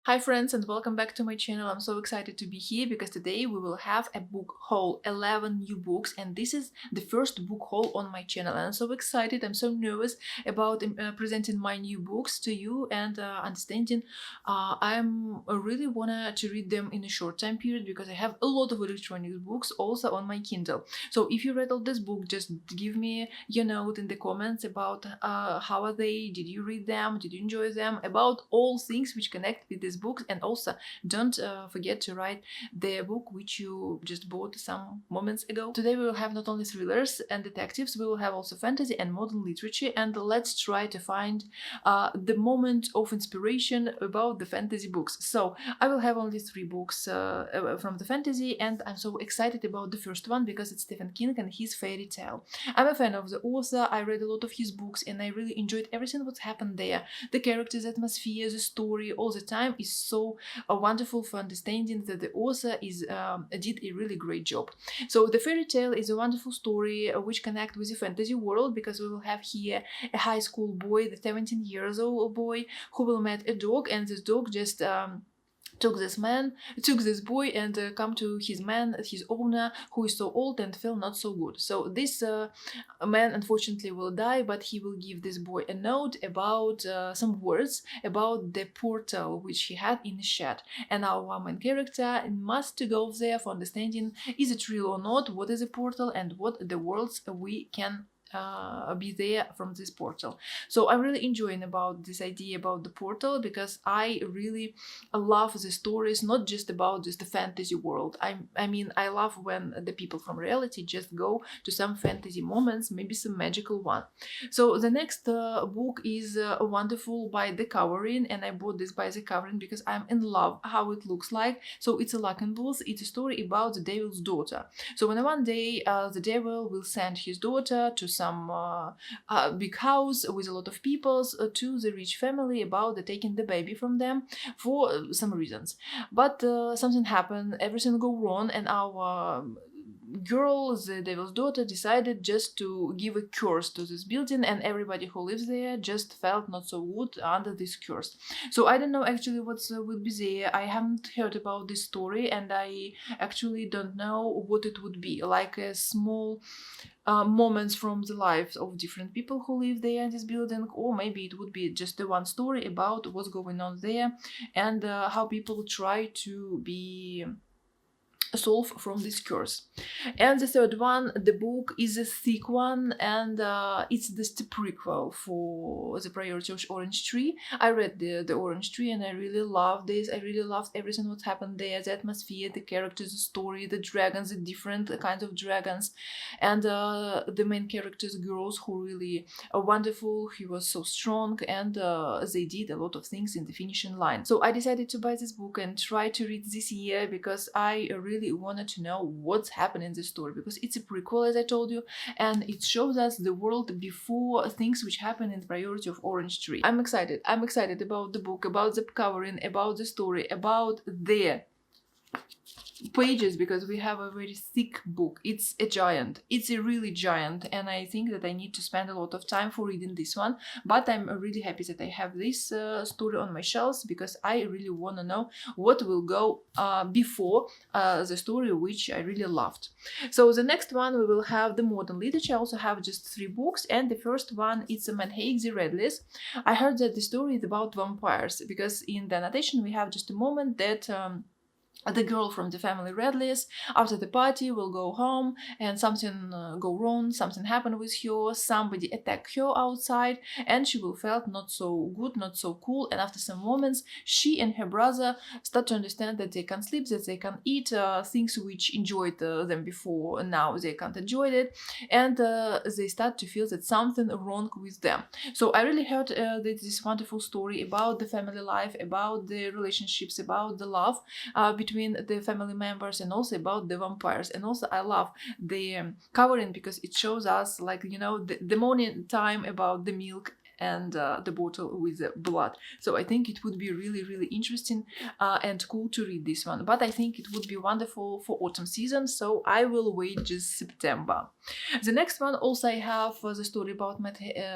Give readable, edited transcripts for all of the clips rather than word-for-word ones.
Hi friends, and welcome back to my channel. I'm so excited to be here because today we will have a book haul, 11 new books, and this is the first book haul on my channel. And I'm so excited, I'm so nervous about presenting my new books to you and understanding. I'm really wanna to read them in a short time period because I have a lot of electronic books also on my Kindle. So if you read all this book, just give me your note in the comments about how are they, did you read them, did you enjoy them, about all things which connect with this books. And also don't forget to write the book which you just bought some moments ago. Today we will have not only thrillers and detectives, we will have also fantasy and modern literature, and let's try to find the moment of inspiration about the fantasy books. So I will have only 3 books from the fantasy, and I'm so excited about the first one because it's Stephen King and his fairy tale. I'm a fan of the author, I read a lot of his books and I really enjoyed everything what happened there. The characters, atmosphere, the story, all the time is so wonderful for understanding that the author did a really great job. So the fairy tale is a wonderful story which connects with the fantasy world because we will have here a high school boy, the 17 years old boy, who will meet a dog, and this dog just took this boy and come to his owner, who is so old and feel not so good. So this man unfortunately will die, but he will give this boy a note about some words about the portal which he had in the shed, and our main character must go there for understanding is it real or not, what is a portal and what the worlds we can be there from this portal. So I'm really enjoying about this idea about the portal because I really love the stories, not just about just the fantasy world. I mean I love when the people from reality just go to some fantasy moments, maybe some magical one. So the next book is wonderful by the covering, and I bought this by the covering because I'm in love how it looks like. So it's a Luckenbooth, it's a story about the devil's daughter. So when one day the devil will send his daughter to some big house with a lot of people to the rich family about taking the baby from them for some reasons. But something happened, everything go wrong, and our girl, the devil's daughter, decided just to give a curse to this building, and everybody who lives there just felt not so good under this curse. So I don't know actually what will be there. I haven't heard about this story, and I actually don't know what it would be, like a small moments from the lives of different people who live there in this building, or maybe it would be just the one story about what's going on there and how people try to be solve from this curse. And the third one, the book is a thick one, and it's just a prequel for The Priority of Orange Tree. I read the Orange Tree and I really loved this. I really loved everything what happened there, the atmosphere, the characters, the story, the dragons, the different kinds of dragons, and the main characters, girls, who really are wonderful. He was so strong, and they did a lot of things in the finishing line. So I decided to buy this book and try to read this year because I really wanted to know what's happening in the story, because it's a prequel, as I told you, and it shows us the world before things which happen in the Priority of Orange Tree. I'm excited about the book, about the covering, about the story, about the pages, because we have a very thick book. It's a giant, it's a really giant, and I think that I need to spend a lot of time for reading this one. But I'm really happy that I have this story on my shelves because I really want to know what will go before the story which I really loved. So the next one we will have the modern literature. I also have just 3 books, and the first one is a Manhaig the Redless. I heard that the story is about vampires because in the annotation we have just a moment that the girl from the family Redless, after the party, will go home and something go wrong, something happened with her, somebody attacked her outside, and she will felt not so good, not so cool, and after some moments she and her brother start to understand that they can sleep, that they can eat things which enjoyed them before, and now they can't enjoy it, and they start to feel that something wrong with them. So I really heard this wonderful story about the family life, about the relationships, about the love between the family members, and also about the vampires. And also I love the covering because it shows us, like, you know, the morning time about the milk and the bottle with the blood. So I think it would be really interesting and cool to read this one, but I think it would be wonderful for autumn season, so I will wait just September. The next one also I have the story about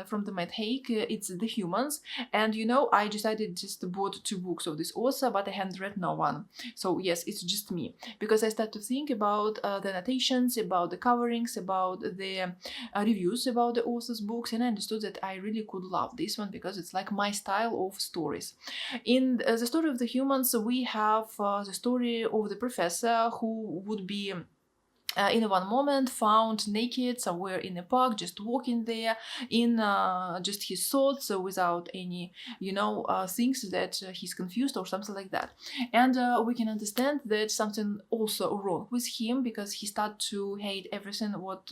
from the Matt Haig. It's The Humans, and you know, I decided just bought 2 books of this author, but I hadn't read no one. So yes, it's just me, because I started to think about the annotations, about the coverings, about the reviews about the author's books, and I understood that I really could love this one because it's like my style of stories. In the story of The Humans, we have the story of the professor who would be in one moment found naked somewhere in a park, just walking there in just his thoughts, without any, you know, things that he's confused or something like that. And we can understand that something also wrong with him, because he started to hate everything what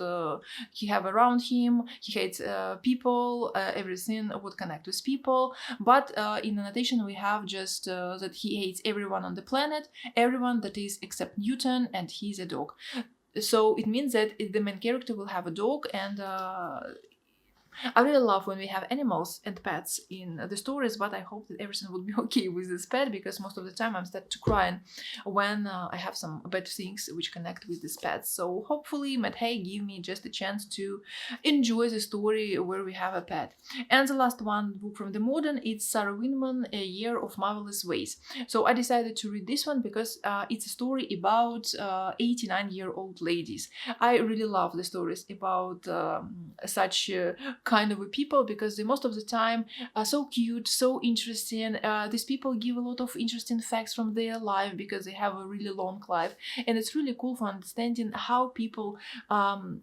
he have around him. He hates people, everything would connect with people. But in the annotation we have just that he hates everyone on the planet, everyone that is except Newton, and he's a dog. So it means that the main character will have a dog, and I really love when we have animals and pets in the stories, but I hope that everything will be okay with this pet, because most of the time I'm starting to cry when I have some bad things which connect with this pet. So hopefully Matt Haig give me just a chance to enjoy the story where we have a pet. And the last one book from the modern, it's Sarah Winman, A Year of Marvelous Ways. So I decided to read this one because it's a story about 89-year-old ladies. I really love the stories about such kind of people, because they most of the time are so cute, so interesting. These people give a lot of interesting facts from their life, because they have a really long life, and it's really cool for understanding how people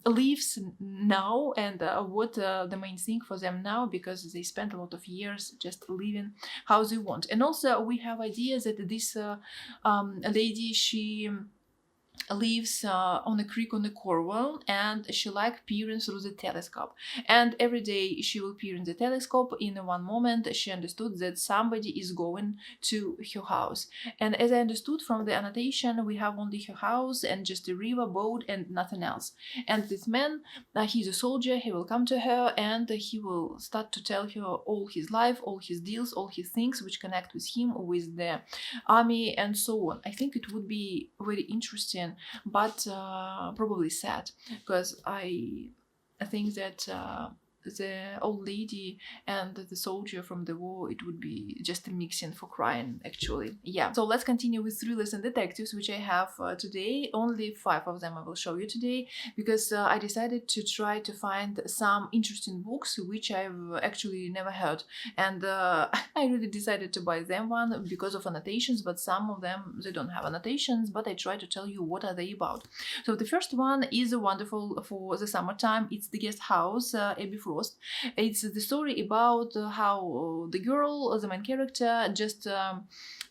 lives now, and what the main thing for them now, because they spent a lot of years just living how they want. And also we have ideas that this lady, she lives on a creek on the Cornwall, and she like peering through the telescope, and every day she will peer in the telescope. In one moment she understood that somebody is going to her house, and as I understood from the annotation, we have only her house and just a river, boat, and nothing else. And this man, he's a soldier, he will come to her, and he will start to tell her all his life, all his deals, all his things which connect with him, with the army, and so on. I think it would be very interesting, but probably sad, because I think that the old lady and the soldier from the war, it would be just a mixing for crying, actually. Yeah, so let's continue with thrillers and detectives, which I have today. Only 5 of them I will show you today, because I decided to try to find some interesting books which I've actually never heard, and I really decided to buy them one because of annotations, but some of them, they don't have annotations, but I try to tell you what are they about. So the first one is wonderful for the summertime. It's The Guest House, Abby Frost. It's the story about how the girl, the main character, just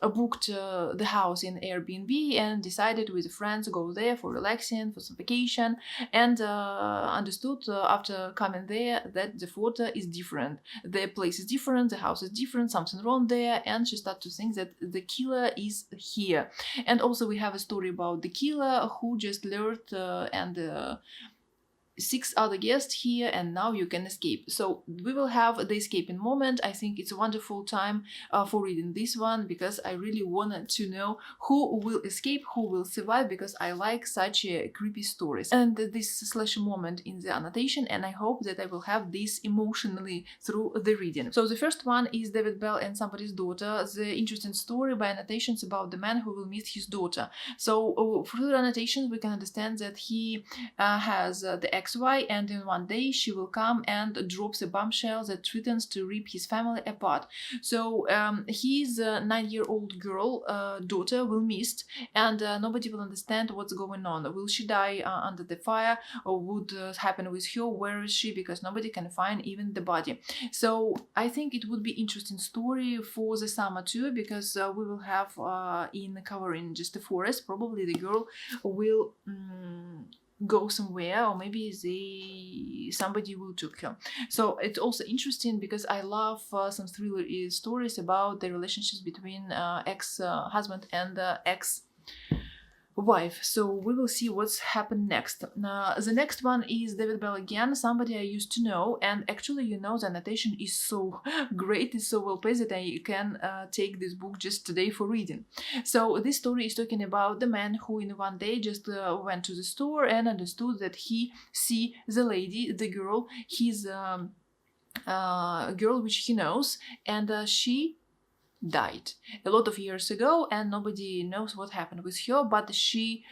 booked the house in Airbnb and decided with friends to go there for relaxing, for some vacation, and understood after coming there that the photo is different, the place is different, the house is different, something wrong there, and she started to think that the killer is here. And also we have a story about the killer who just lured and 6 other guests here, and now you can escape. So we will have the escaping moment. I think it's a wonderful time for reading this one, because I really wanted to know who will escape, who will survive, because I like such creepy stories. And this slash moment in the annotation, and I hope that I will have this emotionally through the reading. So the first one is David Bell and Somebody's Daughter, the interesting story by annotations about the man who will meet his daughter. So through the annotations we can understand that he has the ex-wife, and in one day she will come and drops a bombshell that threatens to rip his family apart. So his 9-year-old girl daughter will miss, and nobody will understand what's going on. Will she die under the fire, or would happen with her? Where is she? Because nobody can find even the body. So I think it would be interesting story for the summer too, because we will have in covering just the forest, probably the girl will go somewhere, or maybe somebody will took her. So it's also interesting because I love some thriller stories about the relationships between ex-husband and ex wife. So we will see what's happened next. The next one is David Bell again, somebody I used to know, and actually, you know, the annotation is so great, it's so well placed that I can take this book just today for reading. So this story is talking about the man who in one day just went to the store and understood that he see the lady, the girl, his girl which he knows, and she died a lot of years ago, and nobody knows what happened with her, but she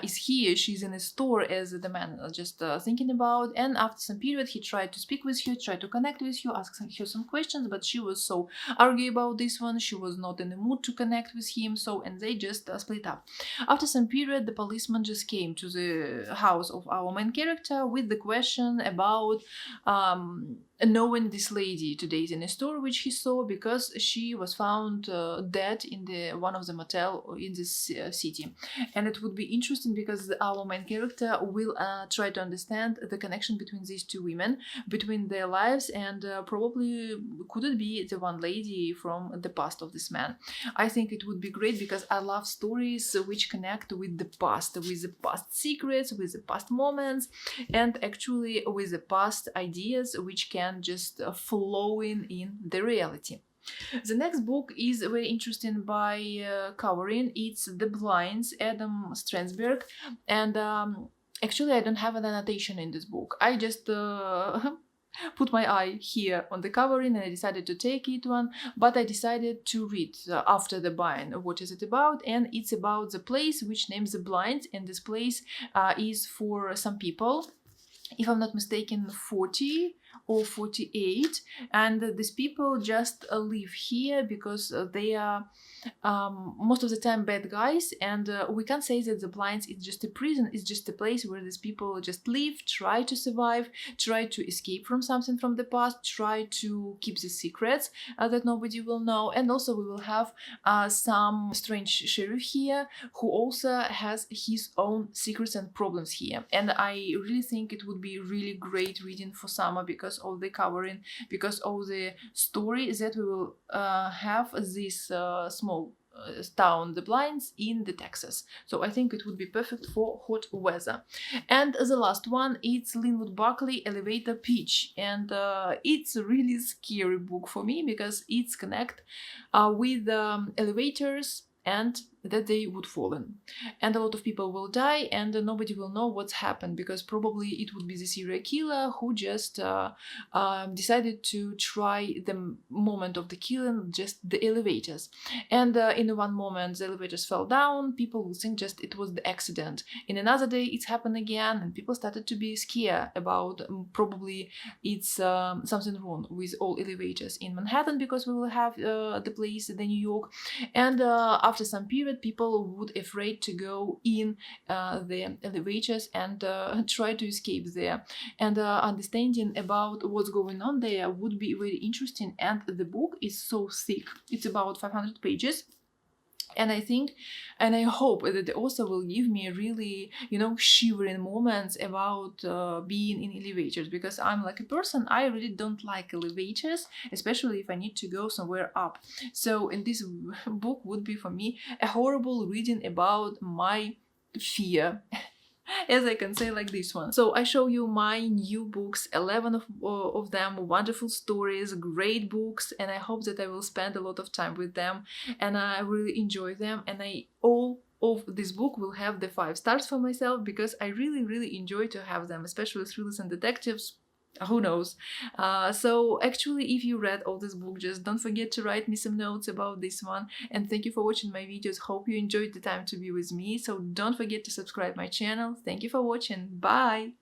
is here, she's in a store as the man just thinking about, and after some period he tried to speak with her, tried to connect with her, ask her some questions, but she was so argue about this one, she was not in the mood to connect with him, so and they just split up. After some period the policeman just came to the house of our main character with the question about knowing this lady today in a store which he saw, because she was found dead in one of the motel in this city. And it would be interesting because our main character will try to understand the connection between these two women, between their lives, and probably could it be the one lady from the past of this man. I think it would be great because I love stories which connect with the past secrets, with the past moments, and actually with the past ideas which can just flow in the reality. The next book is very interesting by covering. It's The Blinds, Adam Stransberg, and actually I don't have an annotation in this book. I just put my eye here on the covering and I decided to take it one, but I decided to read after the bind what is it about, and it's about the place which names The Blinds, and this place is for some people, if I'm not mistaken, 40 or 48, and these people just live here because they are most of the time bad guys, and we can't say that the Blinds is just a prison, it's just a place where these people just live, try to survive, try to escape from something from the past, try to keep the secrets that nobody will know. And also we will have some strange sheriff here who also has his own secrets and problems here, and I really think it would be really great reading for summer because of the covering, because of the story that we will have this small town, The Blinds, in the Texas. So I think it would be perfect for hot weather. And the last one, it's Linwood Buckley, Elevator Pitch, and it's a really scary book for me because it's connect with elevators and that they would fall in, and a lot of people will die, and nobody will know what's happened because probably it would be the serial killer who just decided to try the moment of the killing, just the elevators, and in one moment the elevators fell down, people will think just it was the accident, in another day it's happened again, and people started to be scared about probably it's something wrong with all elevators in Manhattan because we will have the place, the New York, and after some period people would afraid to go in the elevators and try to escape there, and understanding about what's going on there would be very interesting. And the book is so thick, it's about 500 pages, and I think and I hope that the author will give me really, shivering moments about being in elevators, because I'm like a person, I really don't like elevators, especially if I need to go somewhere up. So in this book would be for me a horrible reading about my fear. As I can say like this one. So I show you my new books, 11 of them, wonderful stories, great books, and I hope that I will spend a lot of time with them and I really enjoy them, and all of this book will have the 5 stars for myself because I really enjoy to have them, especially thrillers and detectives. Who knows? So actually, if you read all this book, just don't forget to write me some notes about this one. And thank you for watching my videos. Hope you enjoyed the time to be with me. So don't forget to subscribe my channel. Thank you for watching. Bye!